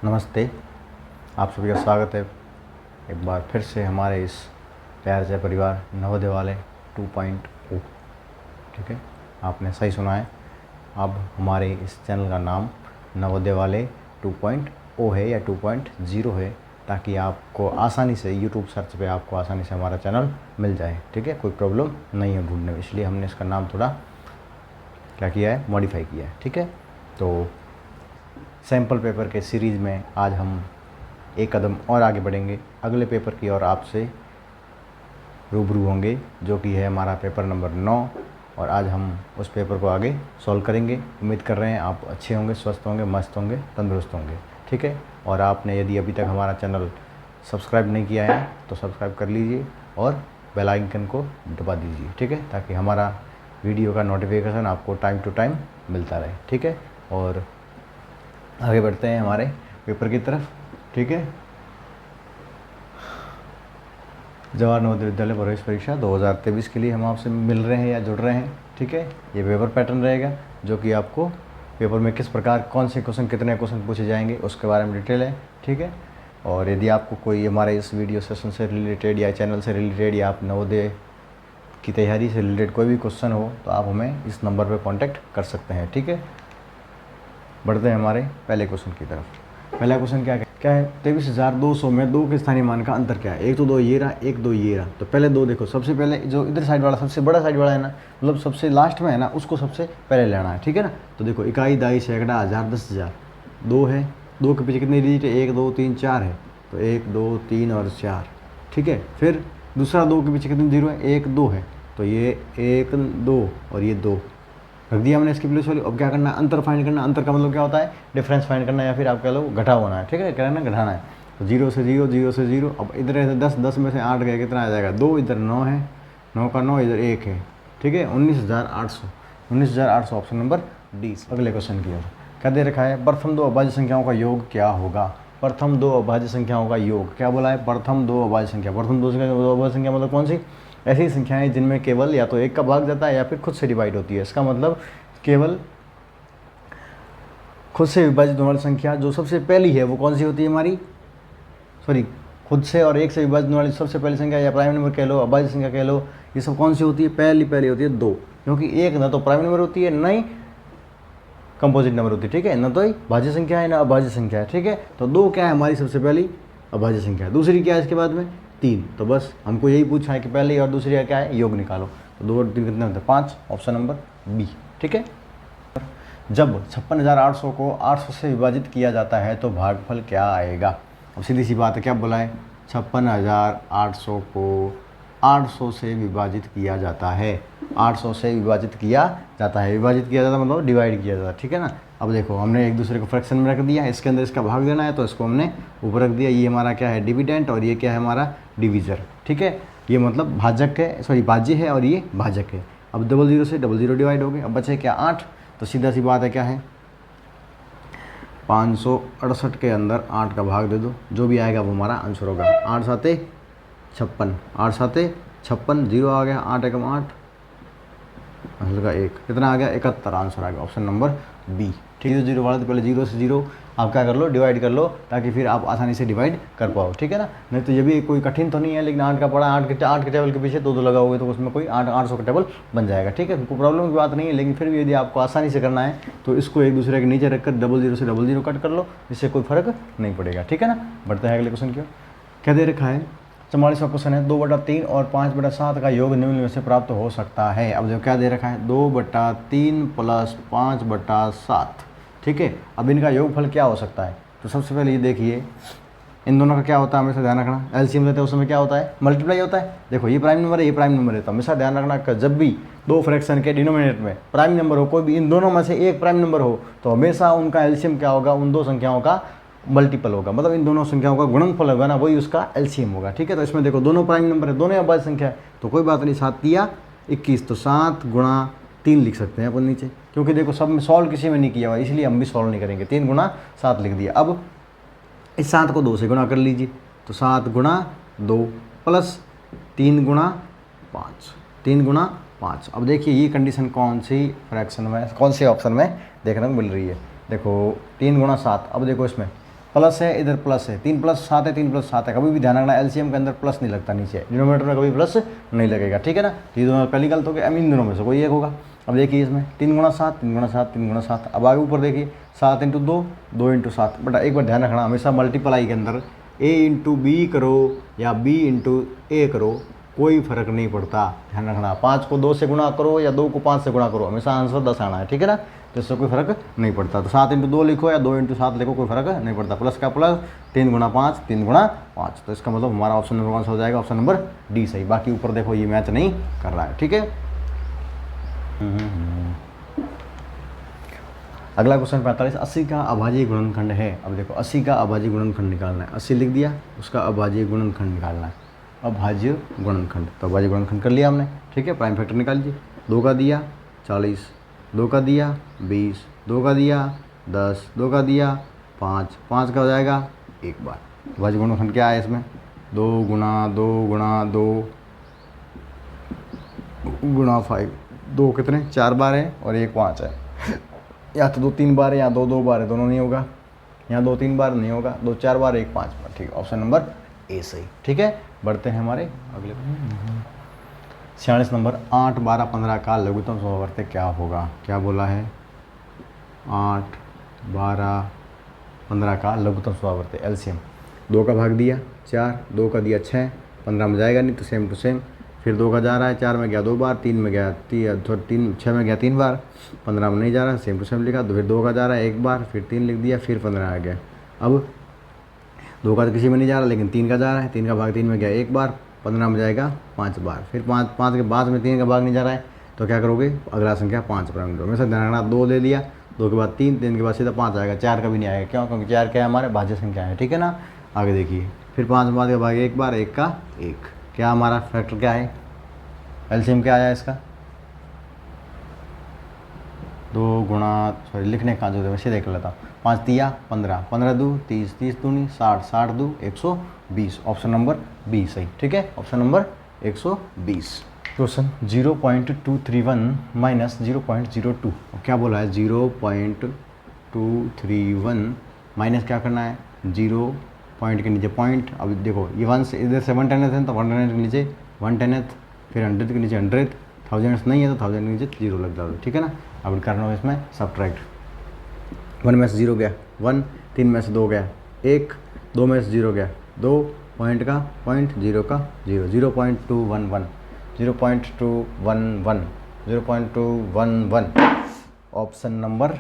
नमस्ते, आप सभी का स्वागत है एक बार फिर से हमारे इस प्यार से परिवार नवोदय वाले 2.0। ठीक है, आपने सही सुना है। अब हमारे इस चैनल का नाम नवोदय वाले 2.0 है या 2.0 है, ताकि आपको आसानी से यूट्यूब सर्च पे आपको आसानी से हमारा चैनल मिल जाए। ठीक है, कोई प्रॉब्लम नहीं है ढूंढने में, इसलिए हमने इसका नाम थोड़ा क्या किया है, मॉडिफाई किया है। ठीक है, तो सैम्पल पेपर के सीरीज़ में आज हम एक कदम और आगे बढ़ेंगे, अगले पेपर की ओर आपसे रूबरू होंगे, जो कि है हमारा पेपर नंबर 9। और आज हम उस पेपर को आगे सॉल्व करेंगे। उम्मीद कर रहे हैं आप अच्छे होंगे, स्वस्थ होंगे, मस्त होंगे, तंदुरुस्त होंगे। ठीक है, और आपने यदि अभी तक हमारा चैनल सब्सक्राइब नहीं किया है तो सब्सक्राइब कर लीजिए और बेल आइकन को दबा दीजिए। ठीक है, ताकि हमारा वीडियो का नोटिफिकेशन आपको टाइम टू टाइम मिलता रहे। ठीक है, और आगे बढ़ते हैं हमारे पेपर की तरफ। ठीक है, जवाहर नवोदय विद्यालय प्रवेश परीक्षा 2023 के लिए हम आपसे मिल रहे हैं या जुड़ रहे हैं। ठीक है, ये पेपर पैटर्न रहेगा, जो कि आपको पेपर में किस प्रकार कौन से क्वेश्चन, कितने क्वेश्चन पूछे जाएंगे उसके बारे में डिटेल है। ठीक है, और यदि आपको कोई हमारे इस वीडियो सेशन से रिलेटेड या चैनल से रिलेटेड या आप नवोदय की तैयारी से रिलेटेड कोई भी क्वेश्चन हो तो आप हमें इस नंबर पर कॉन्टैक्ट कर सकते हैं। ठीक है, बढ़ते हैं हमारे पहले क्वेश्चन की तरफ। पहला क्वेश्चन क्या है 23,200 में दो के स्थानीय मान का अंतर क्या है। एक तो दो ये रहा, एक दो ये रहा। तो पहले दो देखो, सबसे पहले जो इधर साइड वाला सबसे बड़ा साइड वाला है ना, मतलब सबसे लास्ट में है ना, उसको सबसे पहले लेना है। ठीक है ना, तो देखो इकाई, दाई, सैकड़ा, हज़ार, 10,000। दो है, दो के पीछे कितने डिजिट है, 1 2 3 4 है, तो 1 2 3 और 4। ठीक है, फिर दूसरा दो के पीछे कितने जीरो है, 1 2 है, तो ये 1 2 और ये 2 रख दिया हमने इसकी प्लेस वैल्यू। अब क्या करना है, अंतर फाइंड करना। अंतर का मतलब क्या होता है, डिफरेंस फाइंड करना, या फिर आप कह लो घटा होना है। ठीक है, कहना है घटाना है। तो 0 से 0, 0 से 0। अब इधर है 10, 10 में से 8 गए, कितना आ जाएगा 2, इधर 9 है, 9 का 9, इधर 1 है। ठीक है, 19,800, 19,800 ऑप्शन नंबर डी। अगले क्वेश्चन की ओर क्या दे रखा है, प्रथम दो अभाज्य संख्याओं का योग क्या होगा। प्रथम दो अभाज्य संख्याओं का योग क्या बोला है, प्रथम दो अभाज्य संख्या। प्रथम दो अभाज्य संख्या मतलब कौन सी, ऐसी संख्याएं जिनमें केवल या तो एक का भाग जाता है या फिर खुद से डिवाइड होती है। इसका मतलब केवल खुद से विभाजित होने वाली संख्या जो सबसे पहली है वो कौन सी होती है हमारी, सॉरी, खुद से और एक से विभाजित होने वाली सबसे पहली संख्या या प्राइम नंबर कह लो, अभाज्य संख्या कह लो, ये सब कौन सी होती है, पहली होती है 2। क्योंकि एक ना तो प्राइम नंबर होती है, ना ही कंपोजिट नंबर होती है। ठीक है, ना तो ही भाज्य संख्या है ना अभाज्य संख्या है। ठीक है, तो 2 क्या है हमारी सबसे पहली अभाज्य संख्या। दूसरी क्या है इसके बाद में 3। तो बस हमको यही पूछा है कि पहली और दूसरी का क्या है, योग निकालो। तो 2 और 3 कितने होते हैं, 5, ऑप्शन नंबर बी। ठीक है, जब 56,800 को 800 से विभाजित किया जाता है तो भागफल क्या आएगा। अब सीधी सी बात है, क्या बोला है, 56,800 को 800 से विभाजित किया जाता है। 800 से विभाजित किया जाता है, विभाजित किया जाता मतलब डिवाइड किया जाता है। ठीक है ना, अब देखो हमने एक दूसरे को फ्रैक्शन में रख दिया, इसके अंदर इसका भाग देना है तो इसको हमने ऊपर रख दिया। ये हमारा क्या है, डिविडेंट, और ये क्या है हमारा डिविजर। ठीक है, ये मतलब भाजक है, सॉरी भाज्य है, और ये भाजक है। अब 00 से 00 डिवाइड हो गए, अब बचे क्या 8। तो सीधा सी बात है क्या है, 568 के अंदर 8 का भाग दे दो, जो भी आएगा वो हमारा आंसर होगा। 8 साते 56, 8 साते 56, 0 आ गया, 8 एकम 8, आंसर का 1 कितना आ गया, 71 आंसर आ गया, ऑप्शन नंबर बी। ठीक है, 0 वाला तो पहले 0 से 0 आप क्या कर लो, डिवाइड कर लो, ताकि फिर आप आसानी से डिवाइड कर पाओ। ठीक है ना, नहीं तो ये भी कोई कठिन तो नहीं है, लेकिन 8 का पड़ा, 8 के टेबल के पीछे 2 लगाओगे तो उसमें कोई 800 का टेबल बन जाएगा। ठीक है, कोई प्रॉब्लम की बात नहीं है, लेकिन फिर भी यदि आपको आसानी से करना है तो इसको एक दूसरे के नीचे रखकर 00 से 00 कट कर लो, इससे कोई फर्क नहीं पड़ेगा। ठीक है ना, बढ़ते हैं अगले क्वेश्चन की। क्या दे रखा है, 44वां क्वेश्चन है, 2/3 और 5/7 का योग निम्न में से प्राप्त हो सकता है। अब जो क्या दे रखा है, 2/3 प्लस 5/7। ठीक है, अब इनका योगफल क्या हो सकता है। तो सबसे पहले ये देखिए, इन दोनों का क्या होता है, हमेशा ध्यान रखना, एलसीएम लेते हैं उस समय क्या होता है, मल्टीप्लाई होता है। देखो ये प्राइम नंबर है, ये प्राइम नंबर है, तो हमेशा ध्यान रखना कि जब भी दो फ्रैक्शन के डिनोमिनेटर में प्राइम नंबर हो, कोई भी इन दोनों में से एक प्राइम नंबर हो, तो हमेशा उनका एलसीएम क्या होगा, उन दो संख्याओं का मल्टीपल होगा, मतलब इन दोनों संख्याओं का गुणनफल होगा ना, वही उसका एलसीएम होगा। ठीक है, तो इसमें देखो दोनों प्राइम नंबर है, दोनों अभाज्य संख्या है, तो कोई बात नहीं, 7 या 21, तो 7 गुणा 3 लिख सकते हैं अपन नीचे, क्योंकि देखो सब में सॉल्व किसी में नहीं किया हुआ, इसलिए हम भी सॉल्व नहीं करेंगे। 3 गुणा 7 लिख दिया। अब इस 7 को 2 से गुणा कर लीजिए, तो 7 गुणा 2 प्लस 3 गुणा 5, 3 गुणा 5। अब देखिए ये कंडीशन कौन सी फ्रैक्शन में, कौन से ऑप्शन में देखने को मिल रही है। देखो 3 गुणा 7, अब देखो इसमें प्लस है, इधर प्लस है, 3 प्लस 7 है, 3 प्लस 7 है। कभी भी ध्यान रखना एलसीएम के अंदर प्लस नहीं लगता, नीचे डिनोमिनेटर में कभी प्लस नहीं लगेगा, ठीक है ना। तो ये दोनों पहली गलत हो गई, इन दोनों में से कोई एक होगा। अब देखिए इसमें 3 गुणा 7, 3 गुणा 7, 3 गुणा 7। अब आगे ऊपर देखिए 7 इंटू 2, 2 इंटू 7। बेटा एक बार ध्यान रखना, हमेशा मल्टीप्लाई के अंदर ए इंटू बी करो या बी इंटू ए करो, कोई फर्क नहीं पड़ता। ध्यान रखना, 5 को 2 से गुणा करो या 2 को 5 से गुणा करो, हमेशा आंसर 10 आना है, ठीक है ना। तो इससे कोई फर्क नहीं पड़ता। तो 7 इंटू 2 लिखो या 2 इंटू 7 लिखो, कोई फर्क नहीं पड़ता। प्लस का प्लस, 3 गुणा 5, 3 गुणा 5। तो इसका मतलब हमारा ऑप्शन नंबर कौन सा हो जाएगा? ऑप्शन नंबर डी सही। बाकी ऊपर देखो ये मैच नहीं कर रहा है, ठीक है। अगला क्वेश्चन 45, 80 का अभाज्य गुणनखंड है। अब देखो 80 का अभाज्य गुणनखंड निकालना है। 80 लिख दिया, उसका अभाज्य गुणनखंड निकालना है। अभाज्य गुणनखंड, तो अभाज्य गुणनखंड कर लिया हमने, ठीक है। प्राइम फैक्टर निकाल लीजिए। 2 का दिया 40, 2 का दिया 20, 2 का दिया 10, 2 का दिया 5, 5 का हो जाएगा एक बार। अभाज्य गुणनखंड क्या है इसमें? 2 गुणा 2 गुणा 2 गुणा 5। 2 कितने? 4 बार है और 1 5 है। या तो 2 3 बार है या 2 2 बार है, दोनों नहीं होगा। यहाँ 2 3 बार नहीं होगा, 2 4 बार 1 5 बार, ठीक है। ऑप्शन नंबर ए सही, ठीक है। बढ़ते हैं हमारे अगले 46 नंबर, 8 12 15 का लघुत्तम समवर्ती क्या होगा? क्या बोला है? 8 12 15 का लघुत्तम समवर्ती एलसीएम। 2 का भाग दिया 4, 2 का दिया 6, 15 में जाएगा नहीं तो सेम टू सेम। फिर 2 का जा रहा है, 4 में गया 2 बार, 3 में गया 3, 6 में गया 3 बार, 15 में नहीं जा रहा, सेम टू सेम लिखा। तो फिर 2 का जा रहा है 1 बार, फिर 3 लिख दिया, फिर 15 आ गया। अब 2 का तो किसी में नहीं जा रहा, लेकिन 3 का जा रहा है, 3 का भाग 3 में गया 1 बार, 15 में जाएगा 5 बार, फिर 5 के बाद में 3 का भाग नहीं जा रहा है, तो क्या करोगे? अगला संख्या 5 प्राइम करो। हमेशा ध्यान रखना, 2 ले लिया, 2 के बाद 3, 3 के बाद सीधा 5 आएगा, 4 का भी नहीं आएगा। क्यों? क्योंकि 4 क्या है? हमारे भाज्य संख्या है, ठीक है ना। आगे देखिए, फिर 5 बाद का भाग 1 बार, 1 का 1। क्या हमारा फैक्टर क्या है? एलसीएम क्या आया इसका? 2 गुणा, सॉरी लिखने का जो वैसे देख लेता हूँ। 5 दिया 15, 15 2 30, 30 दूनी 60, 60 2 120। ऑप्शन नंबर बी सही, ठीक है। Option number 120। Question 0.231 minus 0.02। क्या बोला है? 0.231 माइनस क्या करना है? 0 पॉइंट के नीचे पॉइंट। अब देखो ये 1 से इधर से 1/10 है तो 1/10 के नीचे 1/10, फिर 100 के नीचे 100, 1000 नहीं है तो 1000 के नीचे 0 लग जाता है, ठीक है ना। अब करना हो इसमें सब्ट्रैक्ट। 1 में से 0 गया 1, 3 में से 2 गया 1, 2 में से 0 गया 2, पॉइंट का पॉइंट, 0 का 0, 0.211, 0.211, 0.211। Option number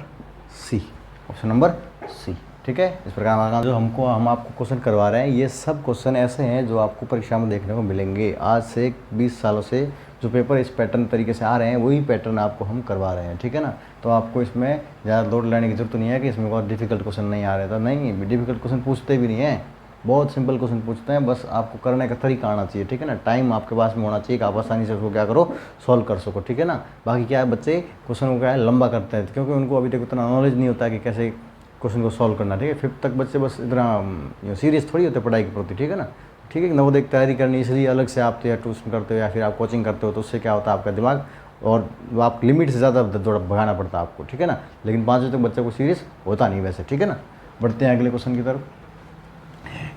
C, option number C, ठीक है। इस प्रकार जो हम आपको क्वेश्चन करवा रहे हैं, ये सब क्वेश्चन ऐसे हैं जो आपको परीक्षा में देखने को मिलेंगे। आज से 20 सालों से जो पेपर इस पैटर्न तरीके से आ रहे हैं, वही पैटर्न आपको हम करवा रहे हैं, ठीक है ना। तो आपको इसमें ज़्यादा लोड लेने की जरूरत नहीं है कि इसमें बहुत डिफिकल्ट क्वेश्चन नहीं आ रहे। तो नहीं, डिफिकल्ट क्वेश्चन पूछते भी नहीं है, बहुत सिंपल क्वेश्चन पूछते हैं। बस आपको करने का तरीका आना चाहिए, ठीक है ना। टाइम आपके पास में होना चाहिए कि आप आसानी से उसको क्या करो, सॉल्व कर सको, ठीक है ना। बाकी क्या है, बच्चे क्वेश्चन को क्या है लंबा करते हैं, क्योंकि उनको अभी तक उतना नॉलेज नहीं होता है कि कैसे क्वेश्चन को सॉल्व करना, ठीक है। 5th तक बच्चे बस इतना सीरियस थोड़ी होते पढ़ाई के प्रति, ठीक है ना। ठीक है, नवोदय की तैयारी करनी, इसलिए अलग से आप या ट्यूशन करते हो या फिर आप कोचिंग करते हो, तो उससे क्या होता है आपका दिमाग और आप लिमिट से ज़्यादा थोड़ा भगाना पड़ता है आपको, ठीक है ना। लेकिन 5 तक बच्चे को सीरियस होता नहीं वैसे, ठीक है ना। बढ़ते हैं अगले क्वेश्चन की तरफ।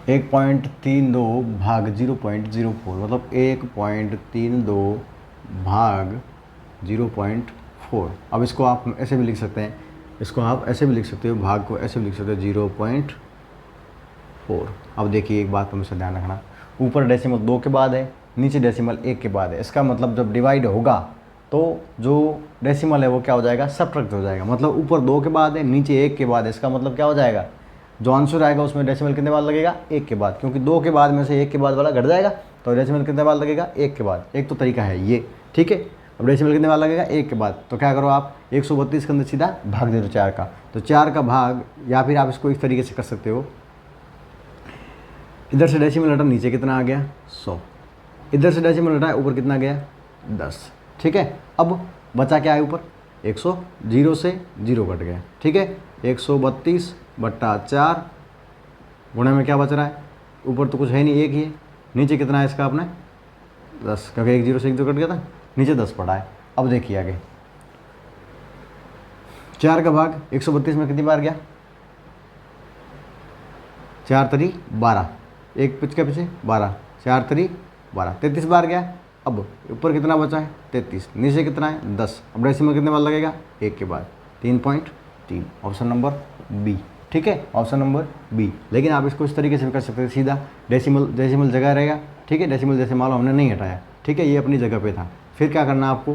1.32 भाग 0.04, मतलब 1.32 भाग 0.4। अब इसको आप ऐसे भी लिख सकते हैं, इसको आप ऐसे भी लिख सकते हो, भाग को ऐसे भी लिख सकते हो 0.4। अब देखिए एक बात हमेशा ध्यान रखना, ऊपर डेसिमल 2 के बाद है, नीचे डेसिमल 1 के बाद है। इसका मतलब जब डिवाइड होगा तो जो डेसिमल है वो क्या हो जाएगा, सब्ट्रैक्ट हो जाएगा। मतलब ऊपर 2 के बाद है, नीचे 1 के बाद है। इसका मतलब क्या हो जाएगा, जो आंसर आएगा उसमें डेसिमल कितने बाद लगेगा, 1 के बाद, क्योंकि 2 के बाद में से 1 के बाद वाला घट जाएगा, तो डेसिमल कितने बाद लगेगा, 1 के बाद। एक तो तरीका है ये, ठीक है। अब डेसिमल कितने बाद लगेगा, 1 के बाद। तो क्या करो आप 132 के अंदर सीधा भाग दे दो 4 का, तो 4 का भाग, या फिर आप इसको इस तरीके से कर सकते हो, इधर से डेसिमल हटा, नीचे कितना आ गया 100, इधर से डेसिमल हटा, ऊपर कितना गया 10, ठीक है। अब बचा क्या है ऊपर 100, 0 से 0 कट गया, ठीक है। 132/4 गुणे में क्या बच रहा है, ऊपर तो कुछ है नहीं, 1 ही है। नीचे कितना है इसका अपने 10, क्योंकि 1 0 से 1 2 कट गया था, नीचे 10 पड़ा है। अब देखिए आगे 4 का भाग 132 में कितनी बार गया, 4 तरी 12, एक पिच के पीछे 12, 4 तरी 12, 33 बार गया। अब ऊपर कितना बचा है 33, नीचे कितना है 10। अब डेसिमल कितने बार लगेगा, एक के बाद 3.3, ऑप्शन नंबर बी। ठीक है, ऑप्शन नंबर बी। लेकिन आप इसको इस तरीके से भी कर सकते हैं, सीधा डेसिमल जगह रहेगा। ठीक है, डेसिमल जैसे मान लो हमने नहीं हटाया, ठीक है, ये अपनी जगह पे था। फिर क्या करना आपको,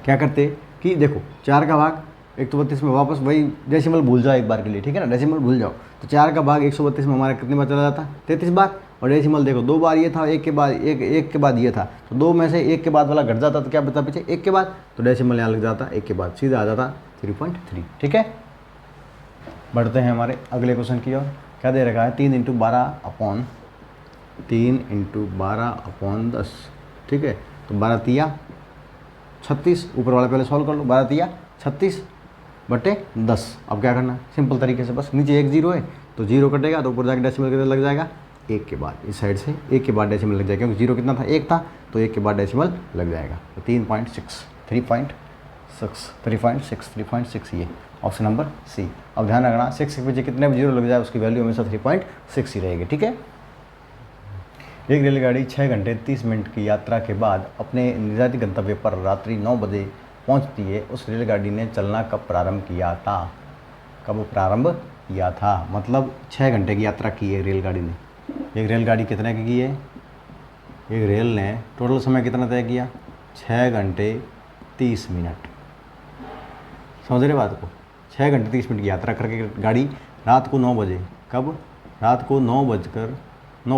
क्या करते कि देखो 4 का भाग 132 में वापस वही डेसिमल भूल जाओ एक बार के लिए, ठीक है ना, डेसिमल भूल जाओ। तो 4 का भाग 132 में हमारा कितने बार चला जाता, 33 बार। और डेसिमल देखो 2 बार ये था, एक के बाद ये था, तो 2 में से 1 के बाद वाला घट जाता, तो क्या बता पीछे 1 के बाद, तो डेसिमल यहाँ लग जाता 1 के बाद, सीधा आ जाता 3.3। ठीक है, बढ़ते हैं हमारे अगले क्वेश्चन की ओर। क्या दे रखा है, 3 × 12/10। ठीक है, तो 12 तिया 36, ऊपर वाला पहले सॉल्व कर लो, 12 तिया 36/10। अब क्या करना, सिंपल तरीके से बस नीचे एक जीरो है तो जीरो कटेगा, तो ऊपर जाके डेसिमल कितना लग जाएगा, 1 के बाद, इस साइड से 1 के बाद डेसिमल लग जाएगा, क्योंकि जीरो कितना था 1 था, तो 1 के बाद डेसिमल लग जाएगा। तो 3.6 ये ऑप्शन नंबर सी। अब ध्यान रखना 6 के पीछे कितने भी जीरो लग जाए उसकी वैल्यू हमेशा 3.6 ही रहेगी। ठीक है, एक रेलगाड़ी 6 घंटे 30 मिनट की यात्रा के बाद अपने निर्धारित गंतव्य पर रात्रि 9 बजे पहुंचती है। उस रेलगाड़ी ने चलना कब प्रारंभ किया था, मतलब 6 घंटे की यात्रा की है रेलगाड़ी ने। एक रेलगाड़ी कितने की है, एक रेल ने टोटल समय कितना तय किया, 6 घंटे 30 मिनट। समझ रहे बात को, 6 घंटे 30 मिनट की यात्रा करके गाड़ी रात को 9 बजे, कब, रात को 9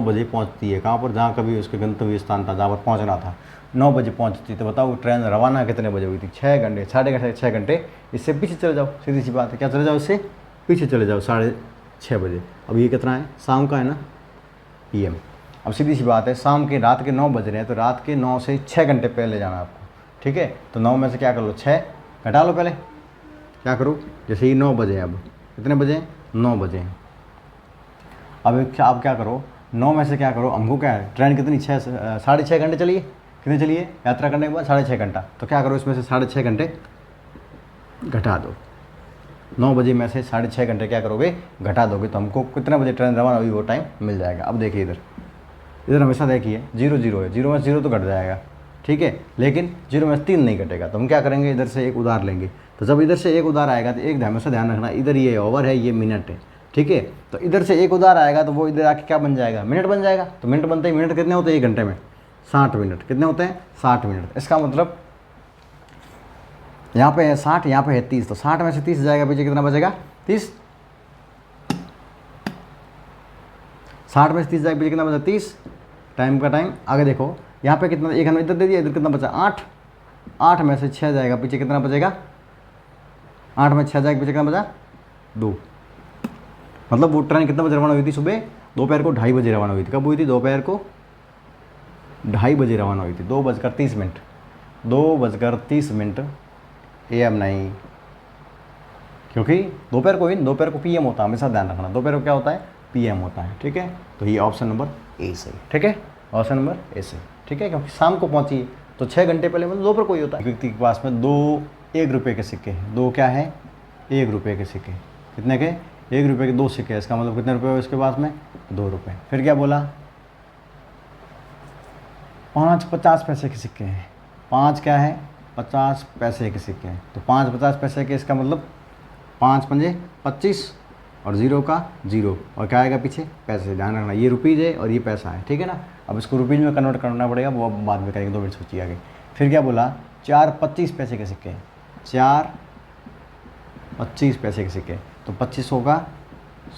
बजे पहुंचती है। कहाँ पर, जहाँ कभी उसके गंतव्य स्थान था, जहाँ पर पहुंचना था, 9 बजे पहुंचती। तो बताओ ट्रेन रवाना कितने बजे हुई थी, 6 घंटे, 6.5 घंटे इससे पीछे चले जाओ, सीधी सी बात है, क्या चले जाओ, इससे पीछे चले जाओ, 6:30 बजे। अब ये कितना है, शाम का है ना, PM। अब सीधी सी बात है, रात के 9 बज रहे हैं, तो रात के 9 से 6 घंटे पहले जाना आपको। ठीक है, तो 9 में से क्या कर लो, 6 घटा लो पहले, क्या करो, जैसे ही 9 बजे, अब कितने बजे, 9 बजे। अब आप क्या करो, 9 में से क्या करो, हमको क्या है, ट्रेन कितनी 6.5 घंटे चलिए, कितने चलिए यात्रा करने के बाद 6.5 घंटा, तो क्या करो इसमें से 6.5 घंटे घटा दो। 9 बजे में से 6.5 घंटे क्या करोगे, घटा दोगे, तो हमको कितने बजे ट्रेन रवाना हुई वो टाइम मिल जाएगा। अब देखिए इधर हमेशा देखिए 0 0 है, 0 में 0 तो घट जाएगा। ठीक है, लेकिन 0 में 3 नहीं घटेगा, तो हम क्या करेंगे, इधर से एक उधार लेंगे। तो जब इधर से एक उधार आएगा तो एक हमेशा ध्यान रखना, इधर ये ओवर है, ये मिनट है। ठीक है, तो इधर से एक उधार आएगा तो वो इधर आके क्या बन जाएगा, मिनट बन जाएगा। तो मिनट बनते ही, मिनट कितने होते हैं 1 घंटे में, 60 मिनट। कितने होते हैं, 60 मिनट। इसका मतलब यहाँ पे है 60, यहाँ पे है 30, तो 60 में से 30 जाएगा, पीछे कितना बचेगा, 30। 60 में से 30 जाएगा, पीछे कितना बचा, 30। टाइम का टाइम आगे देखो, यहाँ पे कितना, एक हमने इधर दे दिया, इधर कितना बचा, 8। 8 में से 6 जाएगा, पीछे कितना बचेगा, 8 में 6 जाएगा, पीछे कितना बचा, 2। मतलब वो ट्रेन कितना बजे रवाना हुई थी, सुबह दोपहर को 2:30 बजे रवाना हुई थी। कब हुई थी, दोपहर को 2:30 बजे रवाना हुई थी, 2:30 2:30 AM नहीं, क्योंकि दोपहर को PM होता है, हमेशा ध्यान रखना, दोपहर को क्या होता है, PM होता है। ठीक है, तो ये ऑप्शन नंबर ए सही। ठीक है, ऑप्शन नंबर ए सही। ठीक है, क्योंकि शाम को पहुंची है, तो 6 घंटे पहले मतलब दोपहर को ही होता है। व्यक्ति के पास में 2 1 रुपये के सिक्के हैं, 2 क्या है, 1 रुपये के सिक्के। कितने के, 1 रुपये के 2 सिक्के। इसका मतलब कितने रुपये हुए उसके पास में, 2 रुपये। फिर क्या बोला, 5 50 पैसे के सिक्के हैं, 5 क्या है, 50 पैसे के सिक्के हैं। तो 5 50 पैसे के, इसका मतलब 5 पंजे 25 और 0 का 0, और क्या आएगा पीछे, पैसे। ध्यान रखना, ये रुपीज़ है और ये पैसा है। ठीक है ना, अब इसको रुपीज़ में कन्वर्ट करना पड़ेगा, वो अब बाद में करेंगे, 2 मिनट सोचिए आगे। फिर क्या बोला, 4 25 पैसे के सिक्के हैं, 4 25 पैसे के सिक्के। तो 2500 का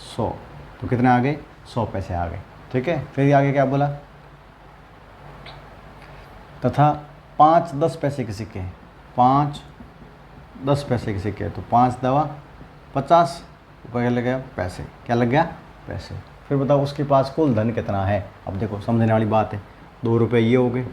100, तो कितने आ गए, 100 पैसे आ गए। ठीक है, फिर आगे क्या बोला, तथा 5 10 पैसे के सिक्के हैं, 5 10 पैसे के सिक्के हैं। तो 5 दवा 50 रुपये लग गया, पैसे। क्या लग गया, पैसे। फिर बताओ उसके पास कुल धन कितना है। अब देखो समझने वाली बात है, 2 रुपये ये हो गए।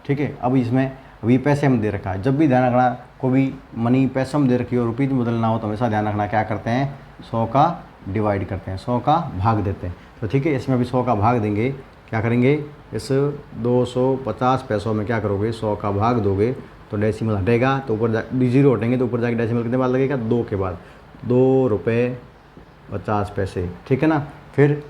ठीक है, अब इसमें अभी पैसे हम दे रखा है, जब भी ध्यान रखना, कोई भी मनी पैसे हम दे रखी हो, रुपीज़ में बदलना हो, तो हमेशा ध्यान रखना क्या करते हैं, 100 का डिवाइड करते हैं, 100 का भाग देते हैं। तो ठीक है, इसमें भी 100 का भाग देंगे। क्या करेंगे, इस 250 पैसों में क्या करोगे, 100 का भाग दोगे, तो डेसिमल हटेगा, तो ऊपर 0 हटेंगे, तो ऊपर जाके डेसिमल कितने बाद लगेगा, 2 के बाद। 2 रुपये 50 पैसे, ठीक है ना। फिर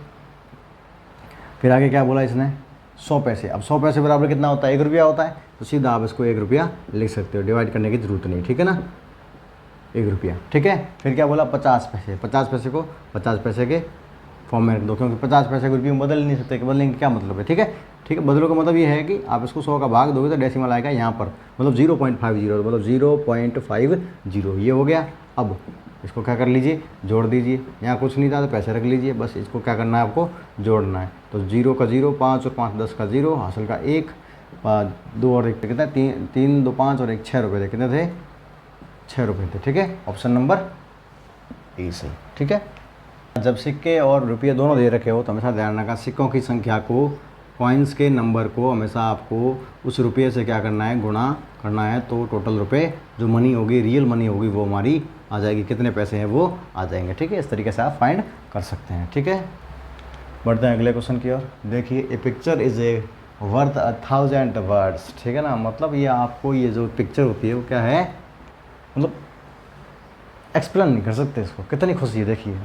आगे क्या बोला इसने, 100 पैसे। अब 100 पैसे बराबर कितना होता है, 1 रुपया होता है, तो सीधा आप इसको 1 रुपया लिख सकते हो, डिवाइड करने की जरूरत नहीं, ठीक है ना, 1 रुपया, ठीक है। फिर क्या बोला, 50 पैसे। 50 पैसे को 50 पैसे के फॉर्म में रख दो, क्योंकि 50 पैसे को रुपये में बदल नहीं सकते, बदलने का क्या मतलब है, ठीक है। ठीक है, बदलो का मतलब ये है कि आप इसको 100 का भाग दोगे तो डेसिमल आएगा यहाँ पर, मतलब 0.50, मतलब 0.50, ये हो गया। अब इसको क्या कर लीजिए, जोड़ दीजिए, यहाँ कुछ नहीं था तो पैसे रख लीजिए, बस इसको क्या करना है, आपको जोड़ना है। तो 0 का 0, 5 और 5 10 का 0, हासिल का 1, 2 और 1 कितना, 3 2 5 और 1 6 रुपये थे, कितने थे, 6 रुपये थे, ठीक है। ऑप्शन नंबर ए सही, ठीक है। जब सिक्के और रुपये दोनों दे रखे हो तो हमेशा ध्यान रखना, सिक्कों की संख्या को, कॉइन्स के नंबर को हमेशा आपको उस रुपये से क्या करना है, गुणा करना है, तो टोटल रुपये जो मनी होगी, रियल मनी होगी, वो हमारी आ जाएगी, कितने पैसे हैं वो आ जाएंगे, ठीक है। इस तरीके से आप फाइंड कर सकते हैं, ठीक है। बढ़ते हैं अगले क्वेश्चन की ओर। देखिए, a picture is a worth 1000 words, ठीक है ना। मतलब ये आपको ये जो पिक्चर होती है वो क्या है, मतलब एक्सप्लेन नहीं कर सकते इसको, कितनी खुशी है, देखिए,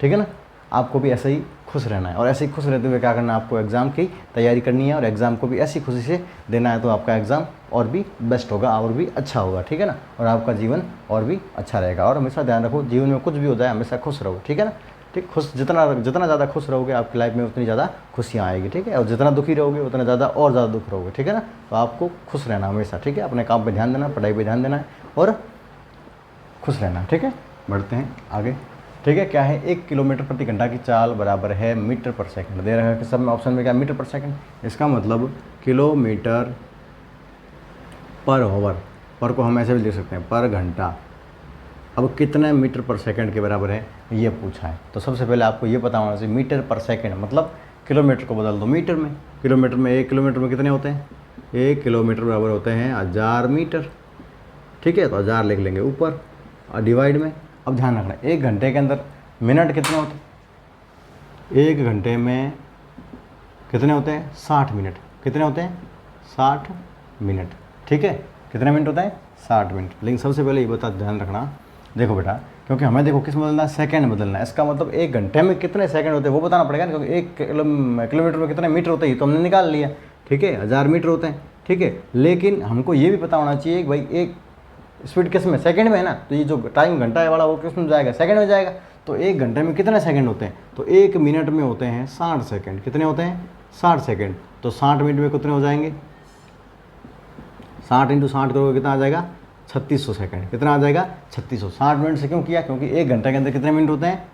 ठीक है ना। आपको भी ऐसे ही खुश रहना है, और ऐसे ही खुश रहते हुए क्या करना है, आपको एग्ज़ाम की तैयारी करनी है, और एग्ज़ाम को भी ऐसी खुशी से देना है, तो आपका एग्ज़ाम और भी बेस्ट होगा, और भी अच्छा होगा, ठीक है ना। और आपका जीवन और भी अच्छा रहेगा। और हमेशा ध्यान रखो, जीवन में कुछ भी हो जाए हमेशा खुश रहो, ठीक है ना। ठीक, खुश जितना ज़्यादा खुश रहोगे आपकी लाइफ में उतनी ज़्यादा खुशियाँ आएगी, ठीक है। और जितना दुखी रहोगे उतना ज़्यादा और ज़्यादा दुख रहोगे, ठीक है ना। तो आपको खुश रहना हमेशा, ठीक है। अपने काम पर ध्यान देना, पढ़ाई पर ध्यान देना है, और खुश रहना, ठीक है। बढ़ते हैं आगे, ठीक है। क्या है, 1 किलोमीटर प्रति घंटा की चाल बराबर है मीटर पर सेकंड, दे रहा है कि सब में ऑप्शन में क्या, मीटर पर सेकंड। इसका मतलब किलोमीटर पर आवर, पर को हम ऐसे भी लिख सकते हैं, पर घंटा। अब कितने मीटर पर सेकंड के बराबर है ये पूछा है, तो सबसे पहले आपको ये पता होना चाहिए, मीटर पर सेकंड मतलब किलोमीटर को बदल दो मीटर में। किलोमीटर में 1 किलोमीटर में कितने होते हैं, 1 किलोमीटर बराबर होते हैं 1000 मीटर, ठीक है। तो 1000 लिख लेंगे ऊपर, और डिवाइड में। अब ध्यान रखना, 1 घंटे के अंदर मिनट कितने होते हैं, 1 घंटे में कितने होते हैं, 60 मिनट। कितने होते हैं, 60 मिनट, ठीक है। कितने मिनट होता है, 60 मिनट। लेकिन सबसे पहले ये बता, ध्यान रखना, देखो बेटा, क्योंकि हमें देखो किस में बदलना है, सेकंड में बदलना है। इसका मतलब 1 घंटे में कितने सेकंड होते हैं वो बताना पड़ेगा ना, क्योंकि 1 किलोमीटर में कितने मीटर होते हैं तो हमने निकाल लिया, ठीक है, 1000 मीटर होते हैं, ठीक है। लेकिन हमको ये भी पता होना चाहिए कि भाई एक स्पीड किस में, सेकंड में है ना, तो ये जो टाइम घंटा है वाला वो किस में जाएगा, सेकंड में जाएगा। तो 1 घंटे में कितने सेकंड होते हैं, तो 1 मिनट में होते हैं 60 सेकंड। कितने होते हैं, 60 सेकंड। तो 60 मिनट में कितने हो जाएंगे, 60 × 60 करोगे कितना आ जाएगा, 3600 सेकंड। कितना आ जाएगा, 3600। 60 मिनट से क्यों किया, क्योंकि 1 घंटे के अंदर कितने मिनट होते हैं,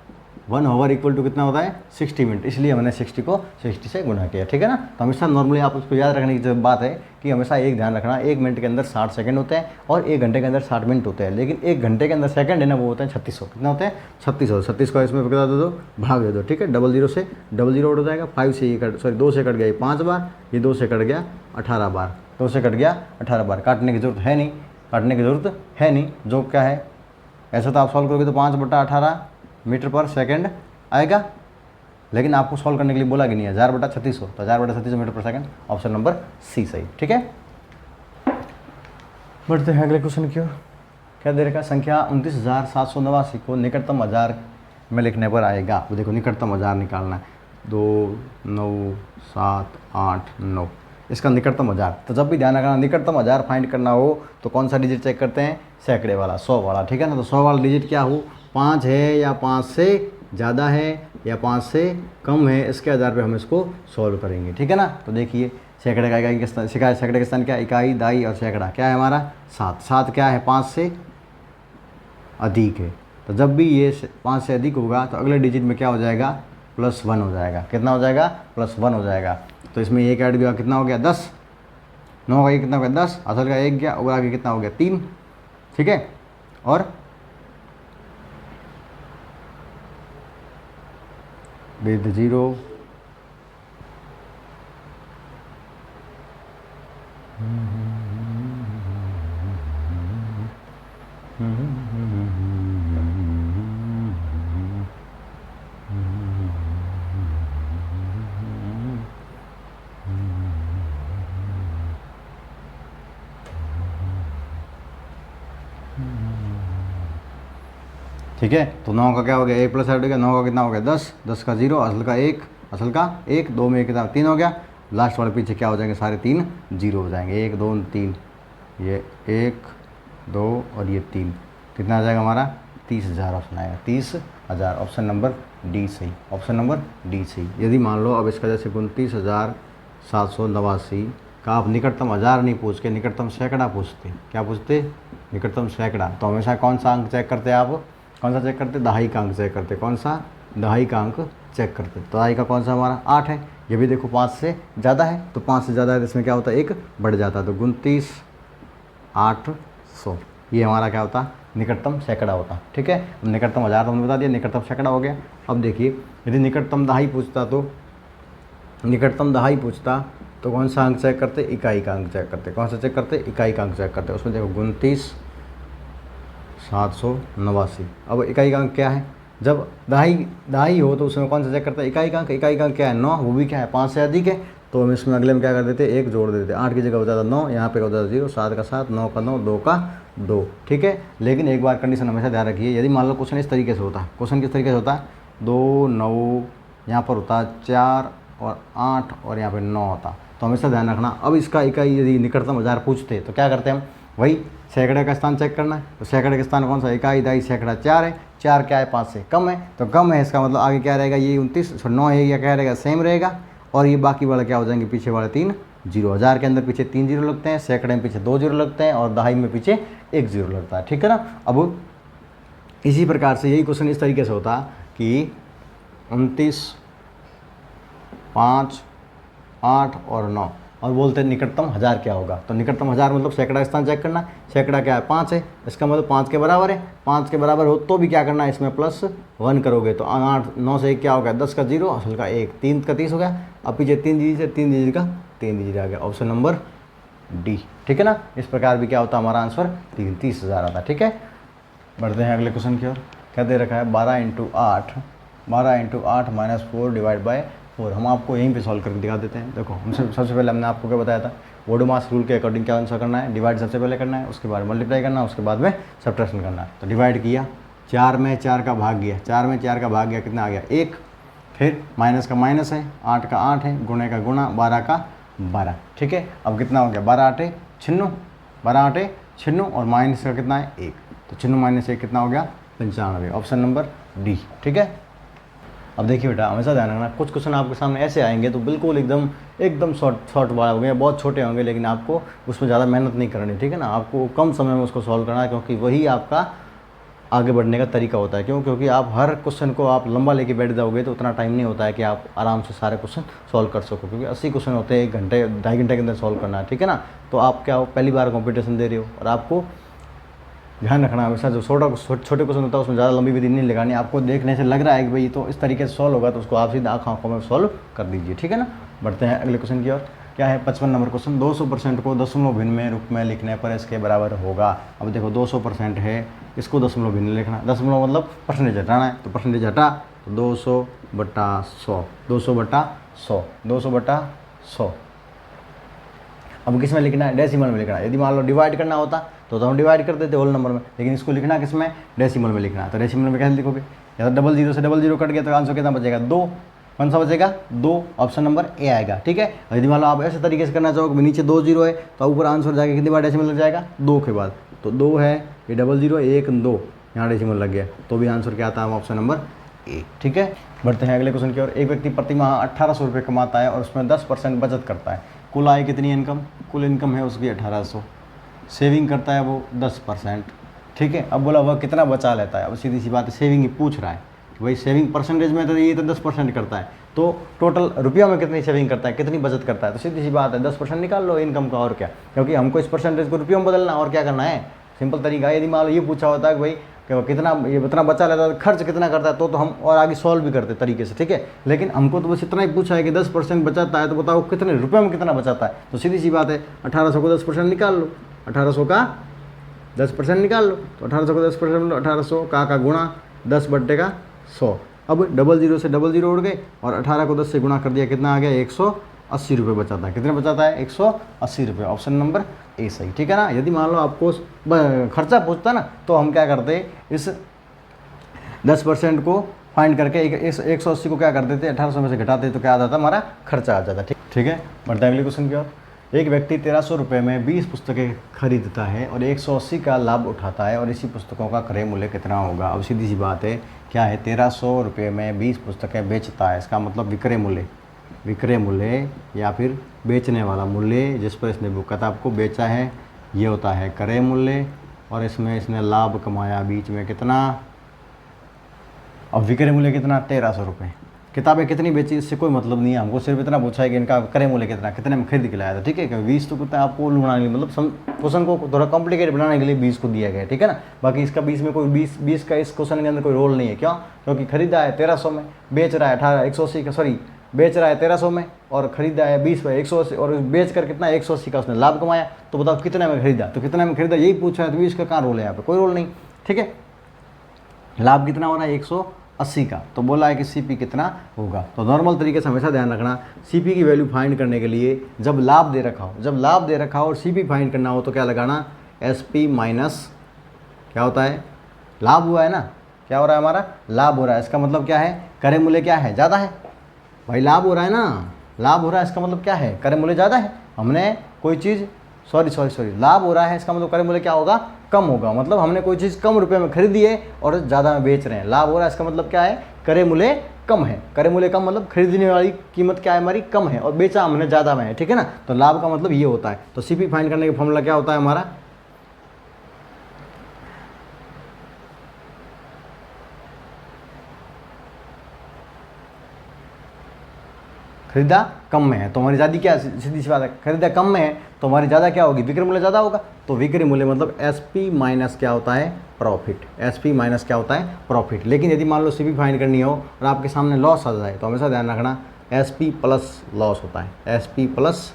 1 आवर इक्वल टू कितना होता है, 60 मिनट, इसलिए हमने 60 को 60 से गुणा किया, ठीक है ना। तो हमेशा नॉर्मली आप उसको याद रखने की बात है कि हमेशा एक ध्यान रखना, 1 मिनट के अंदर 60 सेकंड होते हैं और 1 घंटे के अंदर 60 मिनट होते हैं। लेकिन 1 घंटे के अंदर सेकंड है ना, वो होते हैं 3600। कितना होते हैं, 3600। 36 को इसमें कितना दे दो, भाग दे दो, ठीक है। 00 से 00 उड़ जाएगा, 5 से ये कट, सॉरी 2 से कट गया ये 5 बार, ये 2 से कट गया 18 बार, 2 से कट गया 18 बार। काटने की जरूरत है नहीं, काटने की ज़रूरत है नहीं। जो क्या है, ऐसा तो आप सॉल्व करोगे तो 5/18 मीटर पर सेकंड आएगा, लेकिन आपको सॉल्व करने के लिए बोला कि नहीं, 1000/3600, तो 1000/3600 मीटर पर सेकंड, ऑप्शन नंबर सी सही, ठीक है। बढ़ते हैं अगले क्वेश्चन की ओर। क्या दे रखा, संख्या 29,789 को निकटतम 1000 में लिखने पर आएगा। तो देखो, निकटतम 1000 निकालना है, 2 9 7 8 9, इसका निकटतम 1000। तो जब भी ध्यान रखना, निकटतम 1000 फाइंड करना हो तो कौन सा डिजिट चेक करते हैं, सैकड़े वाला, 100 वाला, ठीक है ना। तो 100 वाला डिजिट क्या हो, 5 है या 5 से ज़्यादा है या 5 से कम है, इसके आधार पे हम इसको सॉल्व करेंगे, ठीक है ना। तो देखिए, सैकड़े का इकाई किस स्थान, सैकड़े के स्थान क्या, इकाई, दाई और सैकड़ा क्या है हमारा, 7। 7 क्या है, 5 से अधिक है। तो जब भी ये 5 से अधिक होगा तो अगले डिजिट में क्या हो जाएगा, +1 हो जाएगा। कितना हो जाएगा, +1 हो जाएगा। तो इसमें एक ऐड गया, कितना हो गया, 10। 9 का ये कितना हो गया, 10, असल का 1 गया, और आगे कितना हो गया, 3, ठीक है। और विद 0 ठीक है। तो 9 का क्या हो गया, 1 प्लस 8 हो गया, 9 का कितना हो गया 10, 10 का 0, असल का 1, असल का 1, 2 में कितना 3 हो गया, लास्ट वाले पीछे क्या हो जाएंगे, सारे 3 जीरो हो जाएंगे, 1 2 3, ये 1 2 और ये 3, कितना आ जाएगा हमारा 30,000 ऑप्शन आएगा, 30,000, ऑप्शन नंबर डी सही, ऑप्शन नंबर डी सही। यदि मान लो अब इसका जैसे 29,789 का आप निकटतम हज़ार नहीं पूछ के निकटतम सैकड़ा पूछते, क्या पूछते, निकटतम सैकड़ा, तो हमेशा कौन सा अंक चेक करते आप, कौन सा चेक करते, दहाई का अंक चेक करते, कौन सा, दहाई का अंक चेक करते। तो दहाई का कौन सा हमारा 8 है, ये भी देखो 5 से ज़्यादा है, तो 5 से ज़्यादा है तो इसमें क्या होता है, 1 बढ़ जाता है, तो 29,800 ये हमारा क्या होता, निकटतम सैकड़ा होता। ठीक है, अब निकटतम हज़ार तो हमने बता दिया, निकटतम सैकड़ा हो गया। अब देखिए यदि निकटतम दहाई पूछता तो निकटतम दहाई पूछता तो कौन सा अंक चेक करते, इकाई का अंक चेक करते, कौन सा चेक करते, इकाई का अंक चेक करते। उसमें देखो 29,789, अब इकाई का अंक क्या है, जब दहाई हो तो उसमें कौन सा चेक करता है, इकाई का अंक, इकाई का अंक क्या है 9, वो भी क्या है 5 से अधिक है, तो हम इसमें अगले में क्या कर देते, 1 जोड़ देते, 8 की जगह हो जाता 9, यहाँ पे हो जाता 0, 7 का 7, 9 का 9, 2 का 2। ठीक है, लेकिन एक बार कंडीशन हमेशा ध्यान रखिए, यदि मान लो क्वेश्चन इस तरीके से होता है, क्वेश्चन किस तरीके से होता है, 2 9 यहाँ पर होता है 4 और 8 और यहाँ पे 9 होता, तो हमेशा ध्यान रखना। अब इसका इकाई यदि निकटतम हज़ार पूछते तो क्या करते हैं हम, वही सैकड़े का स्थान चेक करना है, तो सैकड़े का स्थान कौन सा, इकाई दहाई सैकड़ा 4 है, 4 क्या है 5 से कम है, तो कम है, इसका मतलब आगे क्या रहेगा, ये 29 9 है, या क्या रहेगा सेम रहेगा, और ये बाकी वाले क्या हो जाएंगे, पीछे वाले 3 जीरो, हज़ार के अंदर पीछे 3 जीरो लगते हैं, सैकड़े में पीछे 2 जीरो लगते हैं, और दहाई में पीछे 1 जीरो लगता है। ठीक है ना। अब इसी प्रकार से यही क्वेश्चन इस तरीके से होता कि 29 5 8 और 9, और बोलते हैं निकटतम हज़ार क्या होगा, तो निकटतम हज़ार मतलब सैकड़ा स्थान चेक करना, सैकड़ा क्या है 5 है, इसका मतलब 5 के बराबर है, 5 के बराबर हो तो भी क्या करना है, इसमें +1 करोगे तो 8 9 से 1 क्या हो गया, 10 का 0, असल का 1, 3 का 30 हो गया, अब पीछे 3 डिजिट से 3 डिजिट का 3 डिजिट आ गया, ऑप्शन नंबर डी। ठीक है ना, इस प्रकार भी क्या होता है हमारा आंसर 30,000 आता है। ठीक है, बढ़ते हैं अगले क्वेश्चन की ओर। क्या दे रखा है, 12 × 8 -4 डिवाइड बाय 4, हम आपको यहीं पे सॉल्व करके दिखा देते हैं। देखो हमसे सबसे पहले हमने आपको क्या बताया था, वोडोमास रूल के अकॉर्डिंग क्या आंसर करना है, डिवाइड सबसे पहले करना है, उसके बाद मल्टीप्लाई करना है, उसके बाद में सब्ट्रैक्शन करना है। तो डिवाइड किया, 4 में 4 का भाग गया, 4 में 4 का भाग गया, कितना आ गया 1, फिर माइनस का माइनस है, 8 का 8 है, गुणे का गुणा, 12 का 12। ठीक है, अब कितना हो गया, 12 8 96, 12 8 96, और माइनस का कितना है 1, तो 96 - 1 कितना हो गया 95, ऑप्शन नंबर डी। ठीक है, अब देखिए बेटा हमेशा ध्यान रखना, कुछ क्वेश्चन आपके सामने ऐसे आएंगे तो बिल्कुल एकदम शॉर्ट वाला होंगे, बहुत छोटे होंगे, लेकिन आपको उसमें ज़्यादा मेहनत नहीं करनी। ठीक है ना, आपको कम समय में उसको सॉल्व करना है, क्योंकि वही आपका आगे बढ़ने का तरीका होता है। क्यों, क्योंकि आप हर क्वेश्चन को आप लंबा लेके बैठ जाओगे तो उतना टाइम नहीं होता है कि आप आराम से सारे क्वेश्चन सॉल्व कर सको, क्योंकि 80 क्वेश्चन होते हैं, 1 घंटे 2.5 घंटे के अंदर सॉल्व करना है। ठीक है ना, तो आप क्या हो, पहली बार कॉम्पिटिशन दे रहे हो, और आपको ध्यान रखना हमेशा जो छोटे क्वेश्चन होता है उसमें ज़्यादा लंबी विधि नहीं लगानी, आपको देखने से लग रहा है कि भाई तो इस तरीके से सॉल्व होगा, तो उसको आप सीधा आँखों में सॉल्व कर दीजिए। ठीक है ना, बढ़ते हैं अगले क्वेश्चन की ओर। क्या है, 55 नंबर क्वेश्चन, 200% को दशमलव भिन्न में रूप में लिखने पर इसके बराबर होगा। अब देखो 200% है, इसको दशमलव भिन्न लिखना, दशमलव मतलब परसेंटेज हटाना है, तो परसेंटेज हटा, तो 200/100, 200/100, 200/100। अब किस में लिखना है, डेसिमल में लिखना है। यदि मान लो डिवाइड करना होता तो हम डिवाइड कर देते होल नंबर में, लेकिन इसको लिखना किस में, डेसिमल में लिखना है। तो डेसिमल में कैसे लिखोगे, या तो 00 से 00 कट गया तो आंसर कितना बचेगा 2, कौन सा बचेगा 2, ऑप्शन नंबर ए आएगा। ठीक है, यदि मान लो आप ऐसे तरीके से करना चाहोगे, नीचे 2 0 है तो ऊपर आंसर जाके कितनी बार डेसिमल लग जाएगा 2 के बाद, तो 2 है, ये 00 1 2 यहाँ डेसिमल लग गया, तो भी आंसर क्या आता है ऑप्शन नंबर ए। ठीक है, बढ़ते हैं अगले क्वेश्चन की ओर। एक व्यक्ति प्रति माह 1800 रुपये कमाता है और उसमें 10% बचत करता है, कुल आय कितनी इनकम, कुल इनकम है उसकी 1800, सेविंग करता है वो 10%। ठीक है, अब बोला वह कितना बचा लेता है, अब सीधी सी बात है, सेविंग ही पूछ रहा है कि भाई सेविंग परसेंटेज में तो ये तो 10% करता है, तो टोटल रुपया में कितनी सेविंग करता है, कितनी बचत करता है, तो सीधी सी बात है 10% निकाल लो इनकम का, और क्या, क्योंकि हमको इस परसेंटेज को रुपयों में बदलना, और क्या करना है, सिंपल तरीका है। यदि मान लो ये पूछा होता है कि भाई कितना ये इतना बचा लेता है, खर्च कितना करता है, तो हम और आगे सॉल्व भी करते तरीके से। ठीक है, लेकिन हमको तो बस इतना ही पूछा है कि 10% बचाता है, तो बताओ कितने रुपये में कितना बचाता है, तो सीधी सी बात है 1800 को 10% निकाल लो, 1800 का 10% निकाल लो, तो 1800 को 10%, 1800 का गुणा 10/100। अब 00 से 00 उड़ गए, और 18 को 10 से गुणा कर दिया, कितना आ गया 180 रुपये बचाता है, कितने बचाता है 180 रुपये, ऑप्शन नंबर ए सही। ठीक है ना, यदि मान लो आपको खर्चा पूछता ना, तो हम क्या करते, इस 10% को फाइंड करके 180 को क्या कर देते, 1800 में से घटाते तो क्या आ जाता, हमारा खर्चा आ जाता। ठीक है, बढ़ते हैं अगले क्वेश्चन की ओर। एक व्यक्ति 1300 रुपये में 20 पुस्तकें खरीदता है और 180 का लाभ उठाता है और इसी पुस्तकों का क्रय मूल्य कितना होगा। अब सीधी सी बात है, क्या है, 1300 रुपये में 20 पुस्तकें बेचता है, इसका मतलब विक्रय मूल्य या फिर बेचने वाला मूल्य जिस पर इसने वो किताब को बेचा है, ये होता है क्रय मूल्य, और इसमें इसने लाभ कमाया बीच में कितना। अब विक्रय मूल्य कितना, 1300 रुपये। किताबें कितनी बेची इससे कोई मतलब नहीं है, हमको सिर्फ इतना पूछा है कि इनका क्रय मूल्य कितने में खरीद के लाया था। ठीक है, क्योंकि 20 तो कितना आपको बनाने के लिए, मतलब क्वेश्चन को थोड़ा कॉम्प्लिकेट बनाने के लिए 20 को दिया गया है। ठीक है ना, बाकी इसका 20 में कोई 20 का इस क्वेश्चन के अंदर कोई रोल नहीं है। क्यों, क्योंकि खरीदा है 1300 में, बेच रहा है 180 का, सॉरी बेच रहा है 1300 में और खरीदा है 20 में 180, और बेच कर कितना 180 का उसने लाभ कमाया। तो बताओ कितने में खरीदा, तो कितने में खरीदा यही पूछा है, तो 20 का कहाँ रोल है, यहाँ पे कोई रोल नहीं। ठीक है, लाभ कितना हो रहा है 180 का, तो बोला है कि सीपी कितना होगा। तो नॉर्मल तरीके से हमेशा ध्यान रखना, सीपी की वैल्यू फाइंड करने के लिए जब लाभ दे रखा हो और सीपी फाइंड करना हो तो क्या लगाना, एसपी माइनस क्या होता है, लाभ हुआ है ना, क्या हो रहा है, हमारा लाभ हो रहा है। इसका मतलब क्या है, क्रय मूल्य क्या है, ज़्यादा है भाई, लाभ हो रहा है ना, लाभ हो रहा है, इसका मतलब क्या है, क्रय मूल्य ज़्यादा है। हमने कोई चीज़ सॉरी लाभ हो रहा है, इसका मतलब क्रय मूल्य क्या होगा, कम होगा। मतलब हमने कोई चीज़ कम रुपए में खरीदी है और ज़्यादा में बेच रहे हैं, लाभ हो रहा है, इसका मतलब क्या है, क्रय मूल्य कम है। क्रय मूल्य कम मतलब खरीदने वाली कीमत क्या है, हमारी कम है, और बेचा हमने ज़्यादा में है। ठीक है ना, तो लाभ का मतलब ये होता है। तो सीपी फाइंड करने का फॉर्मूला क्या होता है हमारा, खरीदा कम में है तो हमारी ज़्यादा क्या, सीधी सी बात है, खरीदा कम में है तो हमारी ज़्यादा क्या होगी, विक्रय मूल्य ज़्यादा होगा। तो विक्रय मूल्य मतलब एसपी माइनस क्या होता है, प्रॉफिट। एसपी माइनस क्या होता है, प्रॉफिट। लेकिन यदि मान लो सीपी फाइंड करनी हो और आपके सामने लॉस आ जाए तो हमेशा ध्यान रखना एसपी प्लस लॉस होता है, एसपी प्लस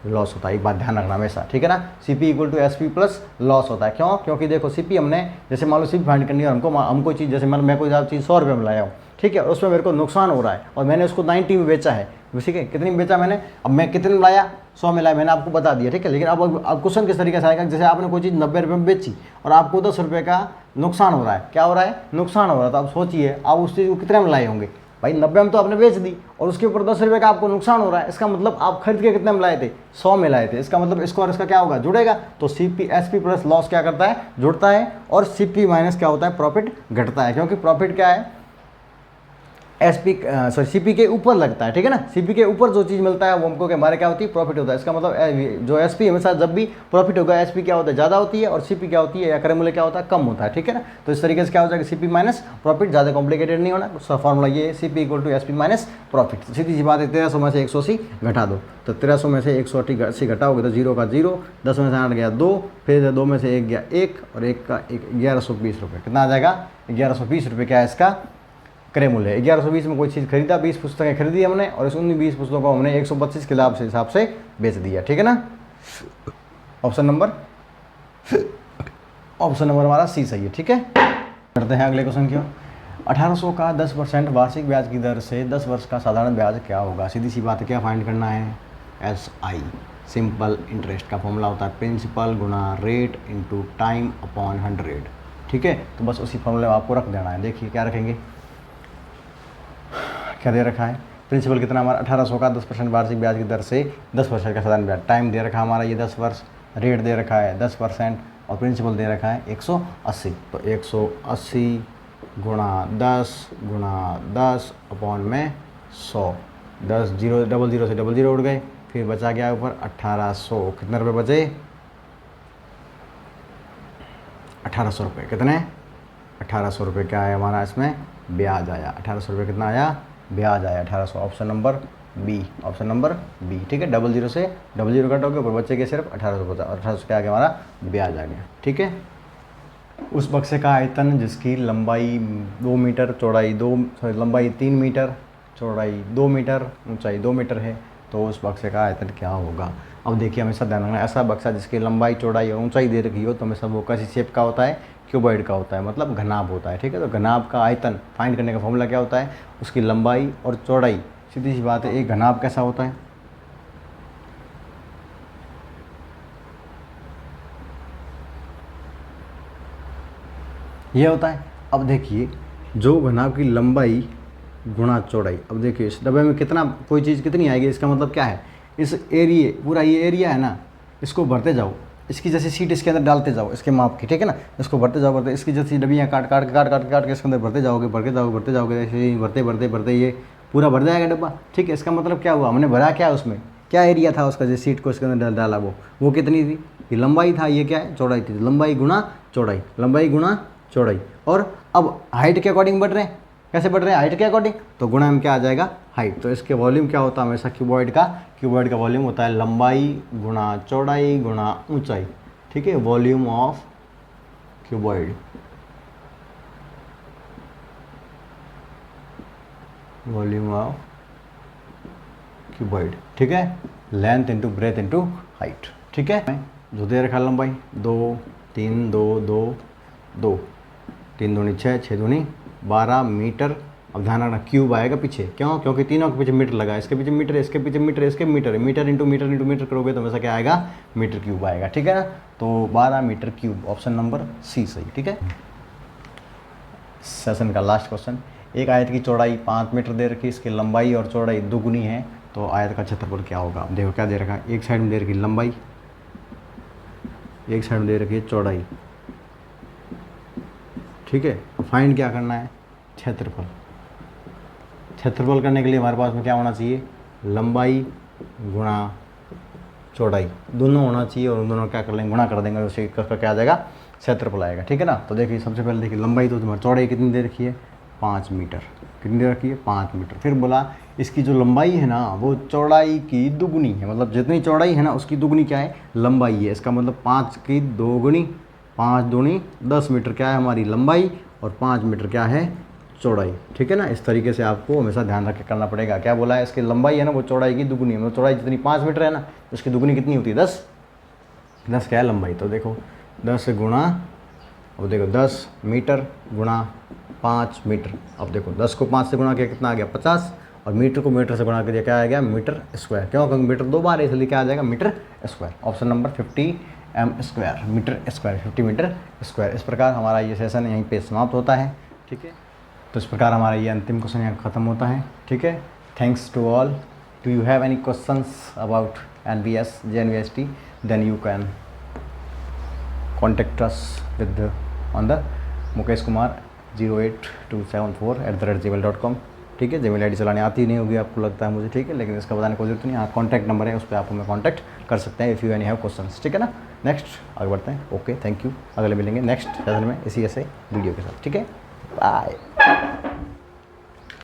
लॉस होता है, एक बात ध्यान रखना हमेशा। ठीक है ना, CP equal to SP plus loss होता है। क्यों, क्योंकि देखो सीपी हमने, जैसे मान लो सीपी फाइंड करनी है और हमको चीज़, जैसे मैं कोई चीज़ 100 रुपये में लाया हूँ, ठीक है, और उसमें मेरे को नुकसान हो रहा है और मैंने उसको 90 में बेचा है, ठीक है, कितनी में बेचा मैंने, अब मैं कितने में लाया, 100 में लाया, मैंने आपको बता दिया। ठीक है, लेकिन अब क्वेश्चन किस तरीके से आएगा, जैसे आपने कोई चीज़ 90 रुपये में बेची और आपको 10 रुपये का नुकसान हो रहा है, क्या हो रहा है, नुकसान हो रहा था। अब सोचिए आप उस चीज़ को कितने में लाए होंगे भाई, 90 में तो आपने बेच दी और उसके ऊपर 10 रुपये का आपको नुकसान हो रहा है, इसका मतलब आप खरीद के कितने में लाए थे, 100 में लाए थे। इसका मतलब इसको और इसका क्या होगा, जुड़ेगा। तो सीपी एसपी प्लस लॉस क्या करता है, जुड़ता है, और सीपी माइनस क्या होता है, प्रॉफिट घटता है, क्योंकि प्रॉफिट क्या है, सीपी के ऊपर लगता है। ठीक है ना, सीपी के ऊपर जो चीज़ मिलता है वो हमको हमारे क्या होती है, प्रॉफिट होता है। इसका मतलब जो एसपी हमेशा जब भी प्रॉफिट होगा, एसपी क्या होता है, ज़्यादा होती है, और सीपी क्या होती है, या क्रय मूल्य क्या होता है, कम होता है। ठीक है ना, तो इस तरीके से क्या हो जाएगा, सीपी माइनस प्रॉफिट, ज़्यादा कॉम्प्लिकेटेड नहीं होना, उसका फॉर्मूला ये है, CP equal to SP minus profit. सीधी सी बात है, 1300 में से 180 घटा दो, तो 1300 में से 180 घटाओगे तो 0 का 0, 10 में से 8 गया 2, फिर 2 में से 1 गया 1, और 1 का 1, 1120 रुपये। कितना आ जाएगा, 1120 रुपये क्या है इसका क्रय मूल्य। 1120 में कोई चीज़ खरीदा, 20 पुस्तकें खरीदी हमने, और इस 20 पुस्तकों को हमने 125 के लाभ से हिसाब से बेच दिया। ठीक है ना, ऑप्शन नंबर हमारा सी सही है। ठीक है, करते हैं अगले क्वेश्चन की ओर। 1800 का 10% वार्षिक ब्याज की दर से 10 वर्ष का साधारण ब्याज क्या होगा। सीधी सी बात है, क्या फाइंड करना है, SI सिंपल इंटरेस्ट का फॉर्मूला होता है प्रिंसिपल गुना रेट इंटू टाइम अपॉन 100। ठीक है, तो बस उसी फॉर्मूले में आपको रख देना है। देखिए क्या रखेंगे, क्या दे रखा है, प्रिंसिपल कितना हमारा 1800 का 10% वार्षिक ब्याज की दर से 10% का साधारण ब्याज, टाइम दे रखा हमारा ये 10 वर्ष, रेट दे रखा है 10%, और प्रिंसिपल दे रखा है 180। तो 180 गुणा 10 अपॉन में 100, 10 0 00 से 00 उड़ गए, फिर बचा गया ऊपर 1800। कितने रुपये बचे, 1800 रुपये। कितने, 1800 रुपये क्या है हमारा इसमें ब्याज आया, 1800 रुपये कितना आया, ब्याज आया 1800। Option number B, option number B. ठीक है, 00 से 00 कटोगे, ऊपर बच्चे के सिर्फ 1800 बचा, 1800 क्या आ गया हमारा ब्याज आ गया। ठीक है, उस बक्से का आयतन जिसकी लंबाई 2 मीटर, चौड़ाई लंबाई 3 मीटर, चौड़ाई 2 मीटर, ऊंचाई 2 मीटर है, तो उस बक्से का आयतन क्या होगा। अब देखिए हमेशा ध्यान रखना, ऐसा बक्सा जिसकी लंबाई, चौड़ाई और ऊंचाई दे रखी हो तो हमेशा वो कैसी शेप का होता है, क्यूबॉइड का होता है, मतलब घनाभ होता है। ठीक है, तो घनाभ का आयतन फाइंड करने का फॉर्मूला क्या होता है, उसकी लंबाई और चौड़ाई। सीधी सी बात है, एक घनाभ कैसा होता है, ये होता है। अब देखिए जो घनाभ की लंबाई गुणा चौड़ाई। अब देखिए इस डब्बे में कितना, कोई चीज़ कितनी आएगी, इसका मतलब क्या है, इस एरिए, पूरा ये एरिया है ना, इसको भरते जाओ, इसकी जैसी सीट इसके अंदर डालते जाओ इसके माप की, ठीक है ना, इसको भरते जाओ, भरते, इसकी जैसी डब्बियाँ काट काट काट काट काट के इसके अंदर भरते जाओगे, भरते जाओगे, ऐसे ही भरते भरते भरते ये पूरा भर जाएगा डब्बा, ठीक है। इसका मतलब क्या हुआ, हमने भरा क्या उसमें, क्या एरिया था उसका, जिस सीट को इसके अंदर डाला वो कितनी थी, ये लंबाई था, ये क्या है, चौड़ाई थी, लंबाई गुणा चौड़ाई, लंबाई गुणा चौड़ाई। और अब हाइट के अकॉर्डिंग बढ़ रहे हैं, कैसे बढ़ रहे हैं, हाइट के अकॉर्डिंग, तो गुणा में क्या आ जाएगा, हाइट। तो इसके वॉल्यूम क्या होता है हमेशा, क्यूबॉइड का वॉल्यूम होता है लंबाई गुणा चौड़ाई गुणा ऊंचाई, ठीक है, volume of cuboid, volume of cuboid, ठीक है, length into breadth into height, ठीक है। जो दे रखा लंबाई 2 3 2 2 2, 3 दूनी 6, 6 दूनी 12 मीटर। अब ध्यान रखना क्यूब आएगा पीछे, क्यों, क्योंकि तीनों के पीछे मीटर लगा है, इसके पीछे मीटर, इसके पीछे मीटर, इसके metre, metre into metre into metre करोगे तो हमेशा क्या आएगा, मीटर क्यूब आएगा, ठीक है ना। तो 12 metre cube, option number C सही, ठीक है। सेशन का लास्ट क्वेश्चन, एक आयत की चौड़ाई 5 मीटर दे रखी, इसकी लंबाई और चौड़ाई दुगुनी है, तो आयत का क्षेत्रफल क्या होगा। अब देखो क्या दे रखा है, एक साइड में दे रखी लंबाई, एक साइड में दे रखी है चौड़ाई, ठीक है। फाइंड क्या करना है, क्षेत्रफल। क्षेत्रफल करने के लिए हमारे पास में क्या होना चाहिए, लंबाई गुणा चौड़ाई, दोनों होना चाहिए, और उन दोनों क्या कर लेंगे, गुणा कर देंगे, उसे का क्या आ जाएगा, क्षेत्रफल आएगा, ठीक है ना। तो देखिए सबसे पहले देखिए लंबाई, तो तुम्हारी चौड़ाई कितनी दे रखी है, 5 मीटर, कितनी दे रखी है, 5 मीटर। फिर बोला इसकी जो लंबाई है ना वो चौड़ाई की दुगुनी है, मतलब जितनी चौड़ाई है ना उसकी दुगुनी क्या है, लंबाई है। इसका मतलब 5 की 2 गुनी, 5 दूनी 10 मीटर क्या है हमारी लंबाई, और 5 मीटर क्या है चौड़ाई, ठीक है ना। इस तरीके से आपको हमेशा ध्यान रख के करना पड़ेगा। क्या बोला है, इसकी लंबाई है ना वो चौड़ाई की दुगुनी है, मतलब चौड़ाई जितनी 5 मीटर है ना उसकी दुगुनी कितनी होती है, 10 क्या है लंबाई। तो देखो 10 गुणा, अब देखो 10 मीटर गुणा 5 मीटर। अब देखो 10 को 5 से गुणा किया कितना आ गया, 50, और मीटर को मीटर से गुणा कर दिया क्या आ गया, मीटर स्क्वायर। क्यों, क्योंकि मीटर 2 बार है इसलिए क्या आ जाएगा, metre square. Option number 50 m square, metre square, 50 metre square. इस प्रकार हमारा ये सेशन यहीं पे समाप्त होता है, ठीक है। तो इस प्रकार हमारा ये अंतिम क्वेश्चन यहाँ खत्म होता है, ठीक है। Thanks to all. Do you have any questions about NVS JNVST, then you can contact us with on the mukeshkumar08274@gmail.com, ठीक है। जीमेल ID चलाने आती नहीं होगी आपको लगता है मुझे, ठीक है, लेकिन इसका बताने की कोई जरूरत नहीं। हाँ, कॉन्टैक्ट नंबर है, उस पर आप हमें कॉन्टैक्ट कर सकते हैं if you any have questions, ठीक है ना। नेक्स्ट आगे बढ़ते हैं, ओके, थैंक यू। अगले मिलेंगे नेक्स्ट सेशन में इसी ऐसे वीडियो के साथ, ठीक है, बाय।